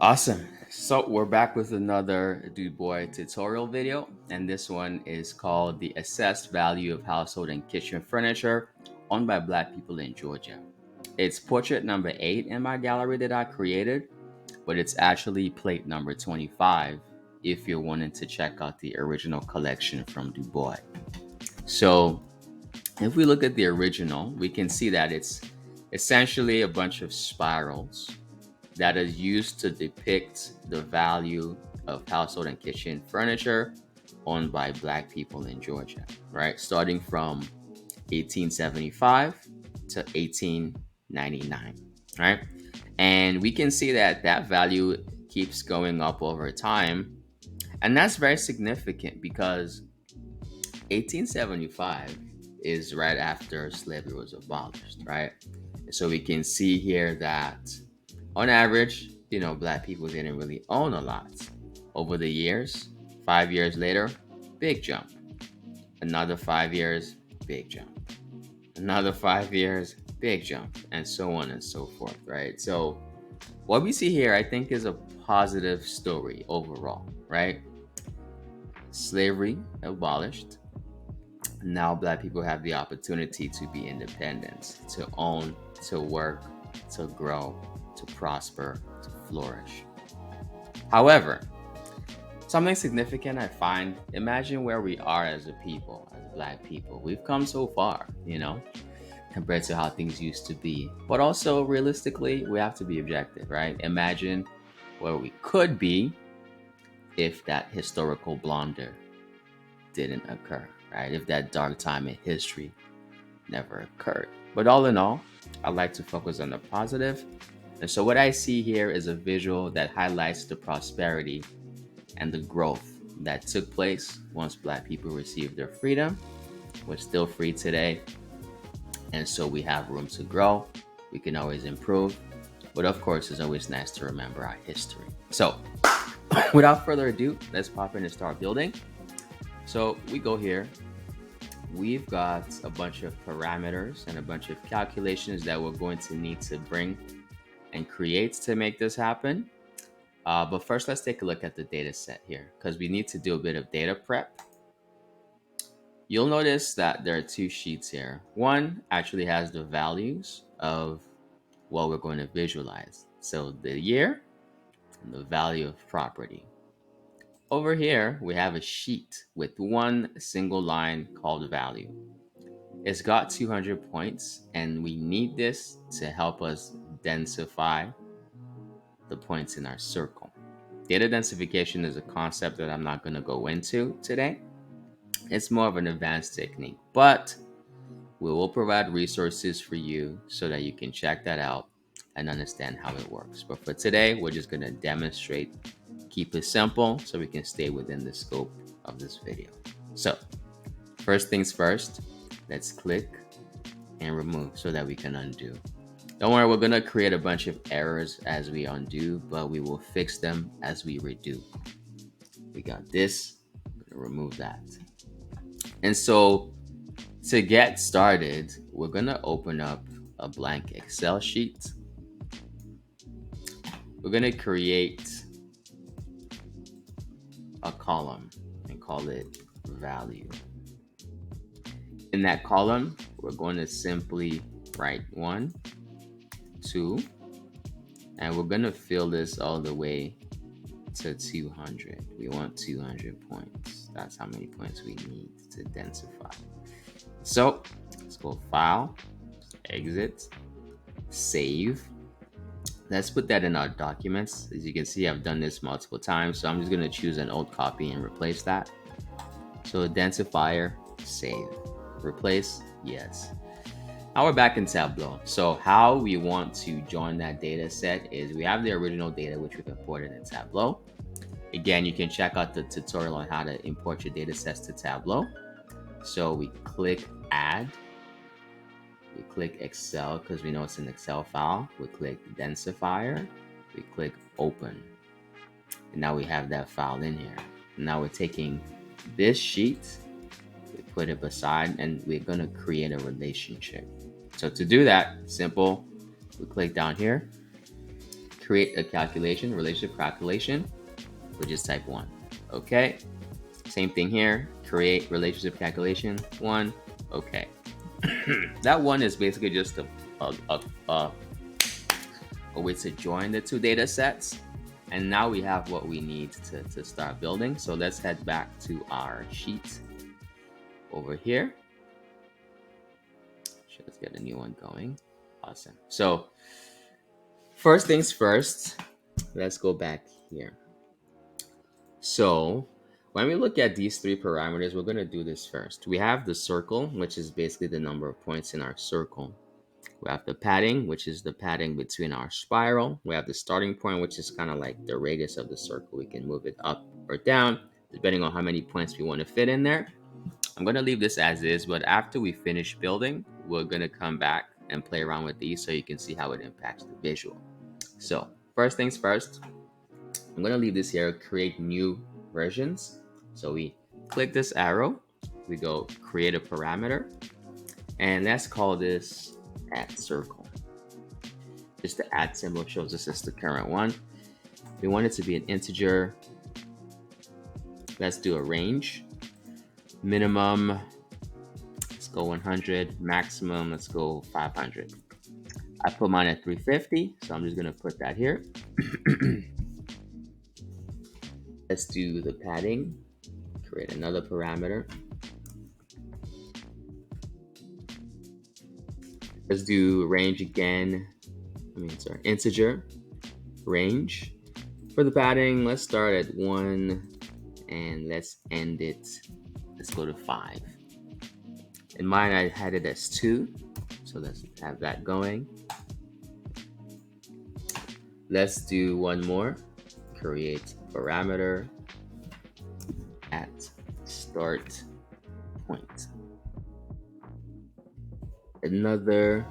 Awesome. So we're back with another DuBois tutorial video, and this one is called the assessed value of household and kitchen furniture owned by Black people in Georgia. It's portrait number 8 in my gallery that I created, but it's actually plate number 25 if you're wanting to check out the original collection from DuBois. So if we look at the original, we can see that it's essentially a bunch of spirals that is used to depict the value of household and kitchen furniture owned by Black people in Georgia, right? Starting from 1875 to 1899, right? And we can see that that value keeps going up over time. And that's very significant because 1875 is right after slavery was abolished, right? So we can see here that on average, Black people didn't really own a lot. Over the years, 5 years later, big jump. Another 5 years, big jump. Another 5 years, big jump, and so on and so forth, right? So, what we see here, I think, is a positive story overall, right? Slavery abolished. Now, Black people have the opportunity to be independent, to own, to work, to grow, to prosper, to flourish. However, something significant I find, imagine where we are as a people, as Black people. We've come so far, compared to how things used to be. But also, realistically, we have to be objective, right? Imagine where we could be if that historical blunder didn't occur, right? If that dark time in history never occurred. But all in all, I like to focus on the positive. And so what I see here is a visual that highlights the prosperity and the growth that took place once Black people received their freedom. We're still free today. And so we have room to grow. We can always improve. But of course, it's always nice to remember our history. So without further ado, let's pop in and start building. So we go here. We've got a bunch of parameters and a bunch of calculations that we're going to need to bring and create to make this happen. But first, let's take a look at the data set here because we need to do a bit of data prep. You'll notice that there are two sheets here. One actually has the values of what we're going to visualize. So the year and the value of property. Over here, we have a sheet with one single line called value. It's got 200 points, and we need this to help us densify the points in our circle. Data densification is a concept that I'm not going to go into today. It's more of an advanced technique, but we will provide resources for you so that you can check that out and understand how it works. But for today, we're just going to demonstrate, keep it simple so we can stay within the scope of this video. So first things first, let's click and remove so that we can undo. Don't worry, we're going to create a bunch of errors as we undo, but we will fix them as we redo. We got this, I'm going to remove that. And so to get started, we're going to open up a blank Excel sheet. We're going to create a column and call it value. In that column, we're going to simply write 1, 2, and we're going to fill this all the way to 200. We want 200 points. That's how many points we need to densify. So let's go File, Exit, Save. Let's put that in our documents. As you can see, I've done this multiple times, so I'm just going to choose an old copy and replace that. So Densifier, Save. Replace, yes. Now we're back in Tableau. So how we want to join that data set is we have the original data which we've imported in Tableau. Again, you can check out the tutorial on how to import your data sets to Tableau. So we click Add. We click Excel because we know it's an Excel file. We click Densifier. We click Open. And now we have that file in here. Now we're taking this sheet, we put it beside, and we're going to create a relationship. So to do that, simple, we click down here, create a calculation, relationship calculation, which is type 1. Okay. Same thing here. Create relationship calculation 1. Okay. That one is basically just a way to join the two data sets. And now we have what we need to start building. So let's head back to our sheet over here. Let's get a new one going. Awesome. So first things first, let's go back here. So when we look at these three parameters, we're going to do this first. We have the circle, which is basically the number of points in our circle. We have the padding, which is the padding between our spiral. We have the starting point, which is kind of like the radius of the circle. We can move it up or down, depending on how many points we want to fit in there. I'm going to leave this as is, but after we finish building, we're going to come back and play around with these so you can see how it impacts the visual. So first things first, I'm going to leave this here, create new versions. So we click this arrow, we go create a parameter, and let's call this at circle. Just the at symbol shows us it's the current one. We want it to be an integer. Let's do a range. Minimum, let's go 100. Maximum, let's go 500. I put mine at 350, so I'm just gonna put that here. Let's do the padding. Create another parameter. Let's do range again. Integer range. For the padding, let's start at 1 and let's end it. Let's go to 5. In mine, I had it as 2, so let's have that going. Let's do one more. Create parameter at start point. Another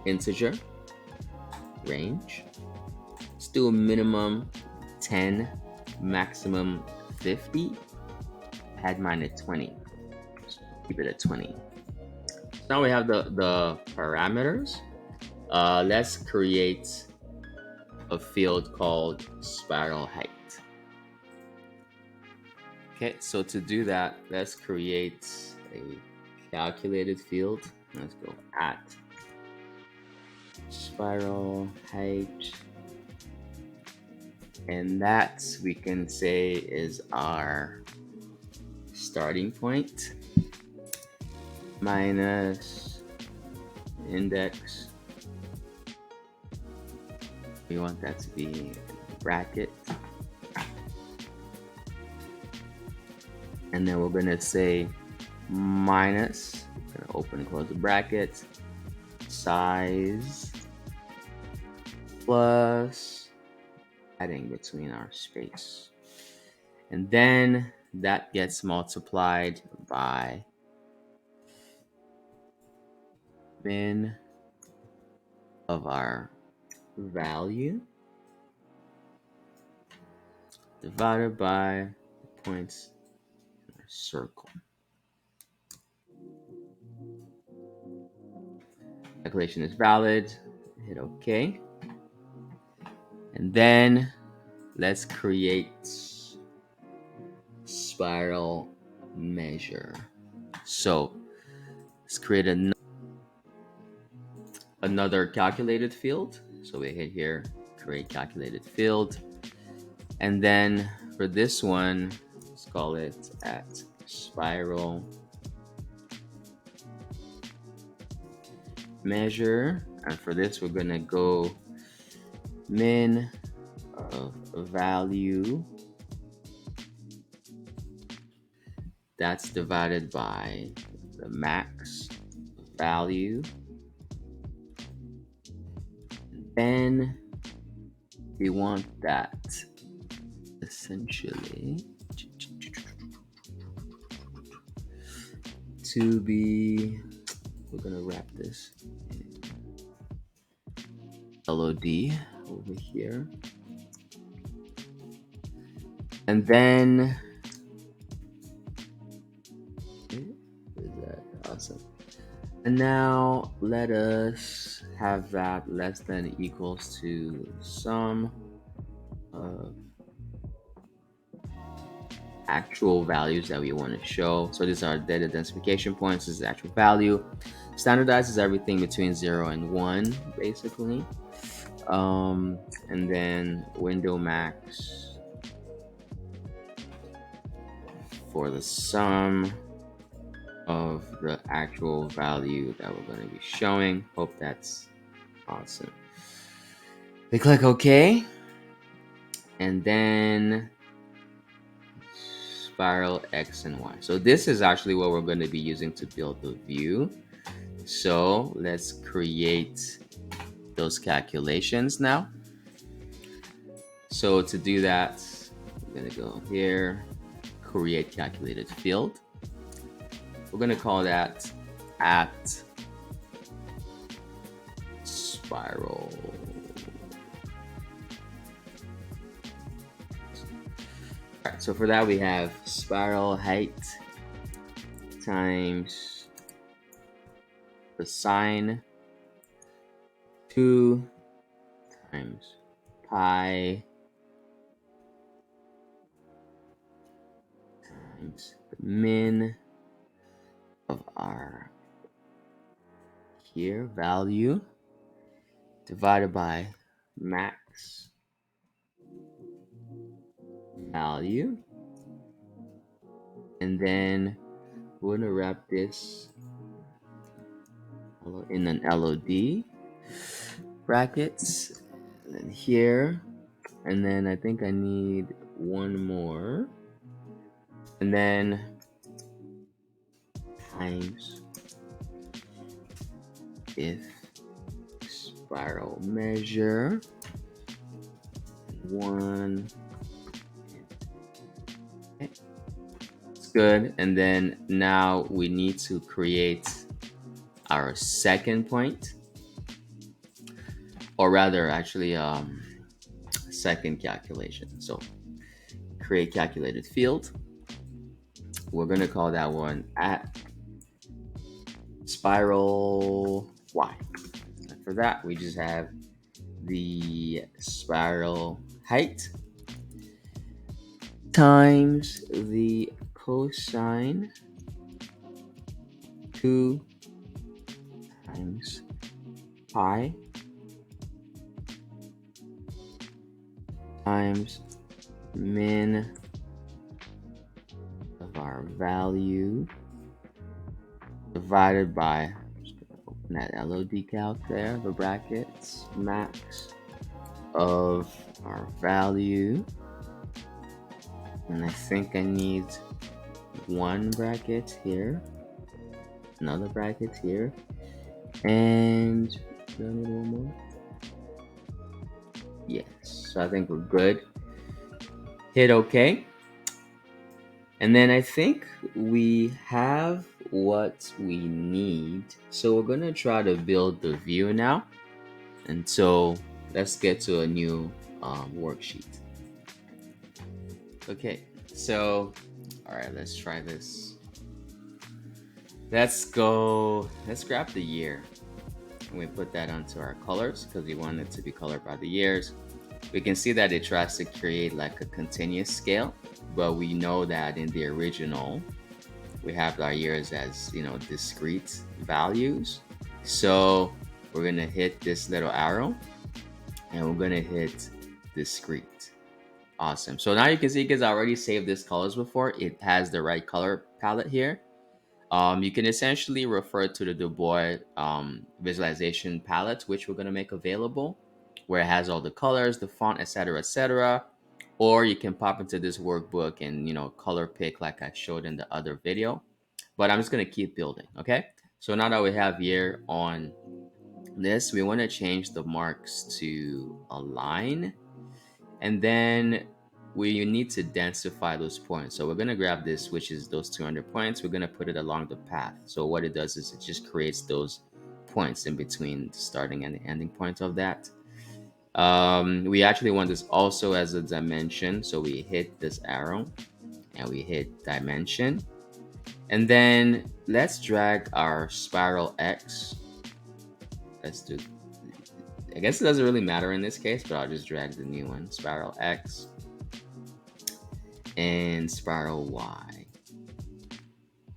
integer range. Let's do a minimum 10, maximum 50. Had mine at 20. So keep it at 20. So now we have the parameters. Let's create a field called spiral height. Okay, so to do that, let's create a calculated field. Let's go at spiral height, and that we can say is our starting point minus index. We want that to be bracket, and then we're gonna say minus, we're gonna open and close the bracket, size plus adding between our space, and then that gets multiplied by min of our value divided by the points in our circle. Calculation is valid. Hit OK. And then let's create spiral measure. So let's create another calculated field. So we hit here, create calculated field. And then for this one, let's call it at spiral measure. And for this, we're gonna go min of value. That's divided by the max value. Then we want that essentially to be, we're gonna wrap this in LOD over here. And then, is that awesome? And now let us have that less than equals to sum of actual values that we want to show. So these are data identification points. This is the actual value. Standardized is everything between 0 and 1, basically. And then window max for the sum of the actual value that we're going to be showing. Hope that's awesome. We click OK, and then spiral X and Y. So this is actually what we're going to be using to build the view. So let's create those calculations now. So to do that, I'm going to go here, create calculated field. We're going to call that at spiral. All right, so for that we have spiral height times the sine 2 times pi times the min of our here value divided by max value, and then we're gonna wrap this in an LOD brackets, and then here, and then I think I need one more, and then times if spiral measure 1. Okay. It's good. And then now we need to create our second point, or rather actually second calculation. So create calculated field. We're going to call that one at spiral Y. And for that, we just have the spiral height times the cosine 2 times pi times min of our value divided by, I'm just gonna open that LOD calc there, the brackets, max of our value, and I think I need one bracket here, another bracket here, and do I need one more? Yes, so I think we're good. Hit OK. And then I think we have what we need. So we're gonna try to build the view now. And so let's get to a new worksheet. Okay, so all right, let's try this. Let's grab the year, and we put that onto our colors because we want it to be colored by the years. We can see that it tries to create like a continuous scale, but we know that in the original we have our years as, you know, discrete values. So we're gonna hit this little arrow and we're gonna hit discrete. Awesome. So now you can see, because I already saved this colors before, it has the right color palette here. You can essentially refer to the DuBois visualization palette, which we're going to make available, where it has all the colors, the font, etc., etc. Or you can pop into this workbook and, you know, color pick like I showed in the other video. But I'm just going to keep building. Okay. So now that we have year on this, we want to change the marks to align, and then we need to densify those points. So we're going to grab this, which is those 200 points. We're going to put it along the path. So what it does is it just creates those points in between the starting and the ending point of that. We actually want this also as a dimension. So we hit this arrow and we hit dimension. And then let's drag our spiral X. Let's do I guess it doesn't really matter in this case, but I'll just drag the new one, spiral X and spiral Y.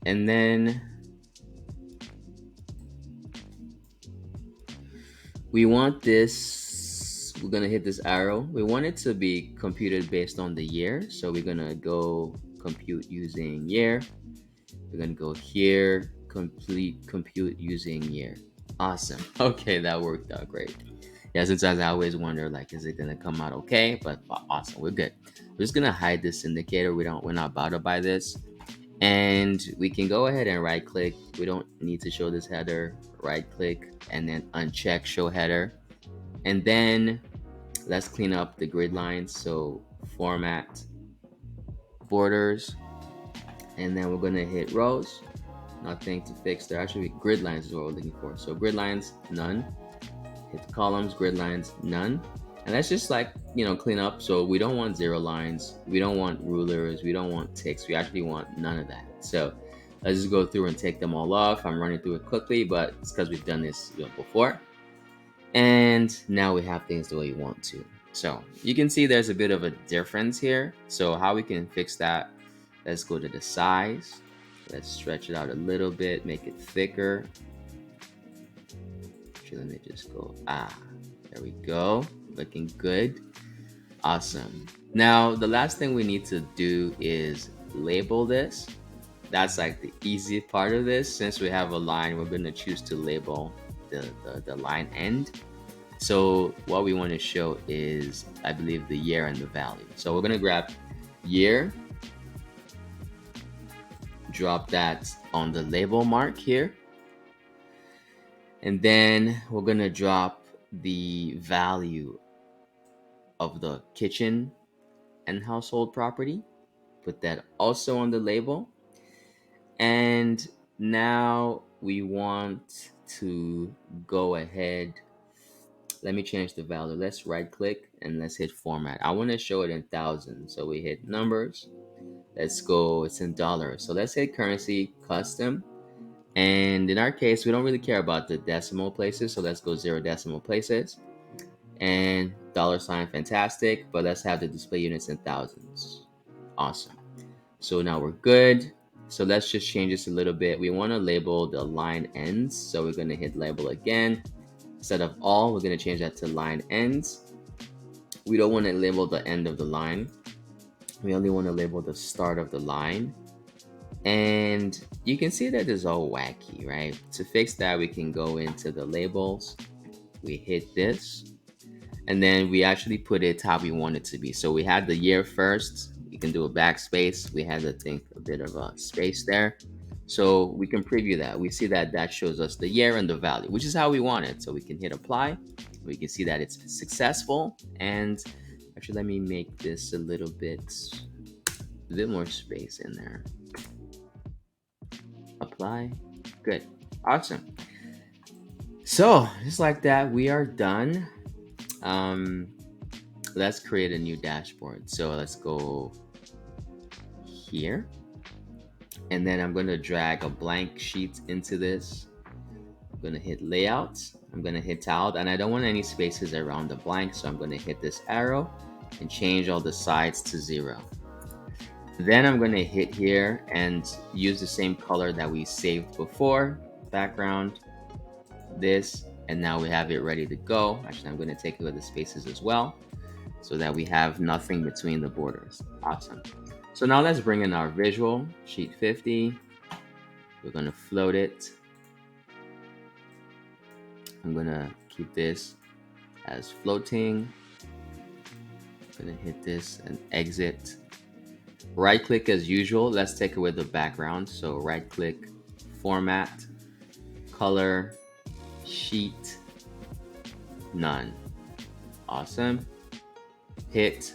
And then we want this, we're gonna hit this arrow. We want it to be computed based on the year. So we're gonna go compute using year. We're gonna go here, complete compute using year. Awesome. Okay, that worked out great. Yeah, sometimes I always wonder, like, is it gonna come out okay? But awesome, we're good. We're just gonna hide this indicator. We're not bothered by this. And we can go ahead and right click. We don't need to show this header. Right click and then uncheck show header. And then let's clean up the grid lines. So format, borders, and then we're gonna hit rows. Nothing to fix there. Actually, grid lines is what we're looking for. So grid lines, none. Hit the columns, grid lines, none. And that's just like, clean up. So we don't want 0 lines. We don't want rulers. We don't want ticks. We actually want none of that. So let's just go through and take them all off. I'm running through it quickly, but it's because we've done this before. And now we have things the way you want to. So you can see there's a bit of a difference here. So how we can fix that, let's go to the size. Let's stretch it out a little bit, make it thicker. Actually, let me just go, there we go. Looking good. Awesome. Now, the last thing we need to do is label this. That's like the easy part of this. Since we have a line, we're going to choose to label the line end. So what we want to show is, I believe, the year and the value. So we're going to grab year, drop that on the label mark here. And then we're going to drop the value of the kitchen and household property. Put that also on the label. And now we want to go ahead. Let me change the value. Let's right click and let's hit format. I want to show it in thousands. So we hit numbers. Let's go, it's in dollars. So let's hit currency custom. And in our case, we don't really care about the decimal places. So let's go 0 decimal places. And $, fantastic. But let's have the display units in thousands. Awesome. So now we're good. So let's just change this a little bit. We want to label the line ends. So we're going to hit label again. Instead of all, we're going to change that to line ends. We don't want to label the end of the line. We only want to label the start of the line. And you can see that it's all wacky, right? To fix that, we can go into the labels. We hit this. And then we actually put it how we want it to be. So we had the year first. You can do a backspace. We had, I think, a bit of a space there. So we can preview that. We see that that shows us the year and the value, which is how we want it. So we can hit apply. We can see that it's successful. And actually, let me make this a bit more space in there. Apply. Good. Awesome. So just like that, we are done. Let's create a new dashboard. So let's go here. And then I'm going to drag a blank sheet into this. I'm going to hit layout. I'm going to hit tiled, and I don't want any spaces around the blank. So I'm going to hit this arrow and change all the sides to 0. Then I'm going to hit here and use the same color that we saved before, background, this, and now we have it ready to go. Actually, I'm going to take away the spaces as well so that we have nothing between the borders. Awesome. So now let's bring in our visual, sheet 50. We're going to float it. I'm going to keep this as floating. I'm going to hit this and exit. Right click as usual. Let's take away the background. So right click, format, color, sheet, none. Awesome. Hit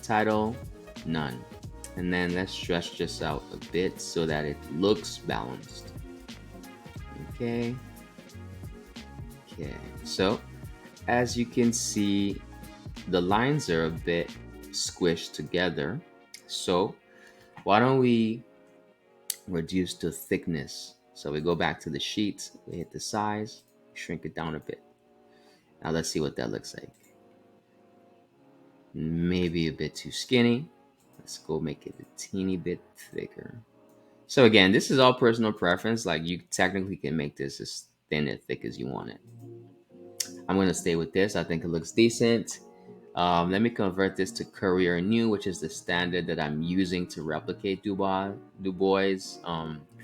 title, none. And then let's stretch this out a bit so that it looks balanced. Okay. So as you can see, the lines are a bit squished together. So why don't we reduce the thickness? So we go back to the sheet, we hit the size, shrink it down a bit. Now let's see what that looks like. Maybe a bit too skinny. Let's go make it a teeny bit thicker. So again, this is all personal preference. Like you technically can make this as thin and thick as you want it. I'm gonna stay with this. I think it looks decent. Let me convert this to Courier New, which is the standard that I'm using to replicate DuBois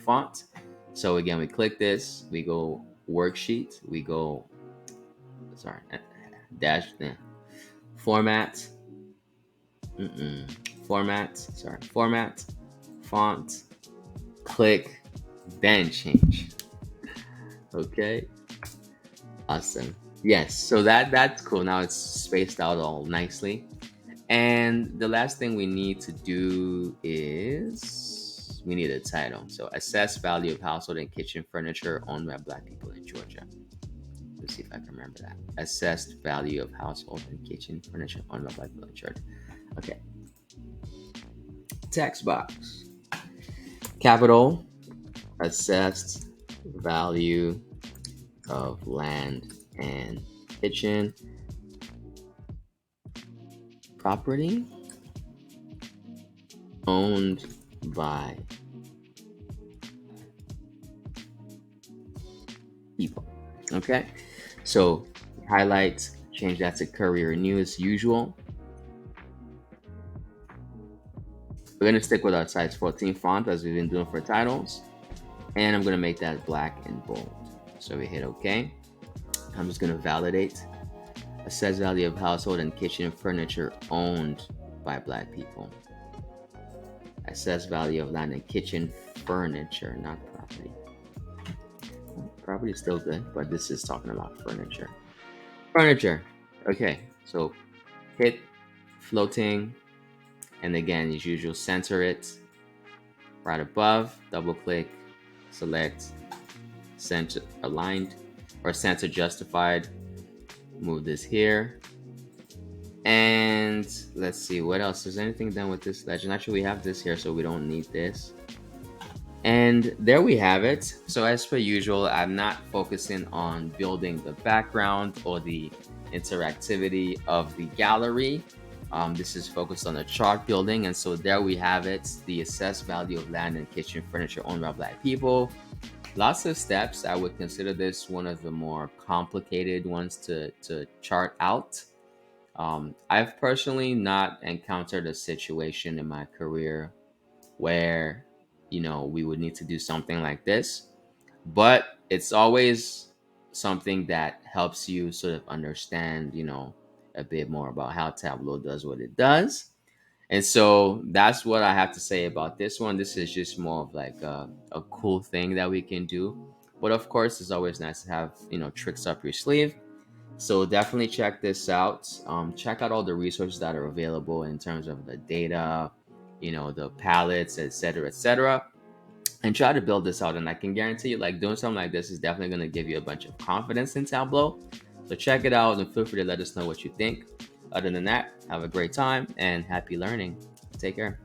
font. So again, we click this, we go worksheet, we go, sorry, dash, format, format, font, click, then change. Okay, awesome. Yes, so that's cool. Now it's spaced out all nicely. And the last thing we need to do is we need a title. So assess value of household and kitchen furniture owned by Black people in Georgia. Let's see if I can remember that. Assessed value of household and kitchen furniture owned by Black people in Georgia. Okay. Text box. Capital. Assessed value of land and kitchen property owned by people. Okay, so highlight, change that to Courier New as usual. We're gonna stick with our size 14 font as we've been doing for titles, and I'm gonna make that black and bold. So we hit OK. I'm just gonna validate. Assess value of household and kitchen furniture owned by Black people. Assess value of land and kitchen furniture, not property. Property is still good, but this is talking about furniture. Furniture. Okay, so hit floating, and again, as usual, center it right above, double click, select center aligned or center justified. Move this here. And let's see what else. Is anything done with this legend? Actually, we have this here, so we don't need this. And there we have it. So as per usual, I'm not focusing on building the background or the interactivity of the gallery. This is focused on the chart building. And so there we have it, the assessed value of land and kitchen furniture owned by Black people. Lots of steps. I would consider this one of the more complicated ones to chart out. I've personally not encountered a situation in my career where, we would need to do something like this, but it's always something that helps you sort of understand, a bit more about how Tableau does what it does. And so that's what I have to say about this one. This is just more of like a cool thing that we can do. But of course, it's always nice to have, tricks up your sleeve. So definitely check this out. Check out all the resources that are available in terms of the data, the palettes, etc., and try to build this out. And I can guarantee you, like, doing something like this is definitely going to give you a bunch of confidence in Tableau. So check it out and feel free to let us know what you think. Other than that, have a great time and happy learning. Take care.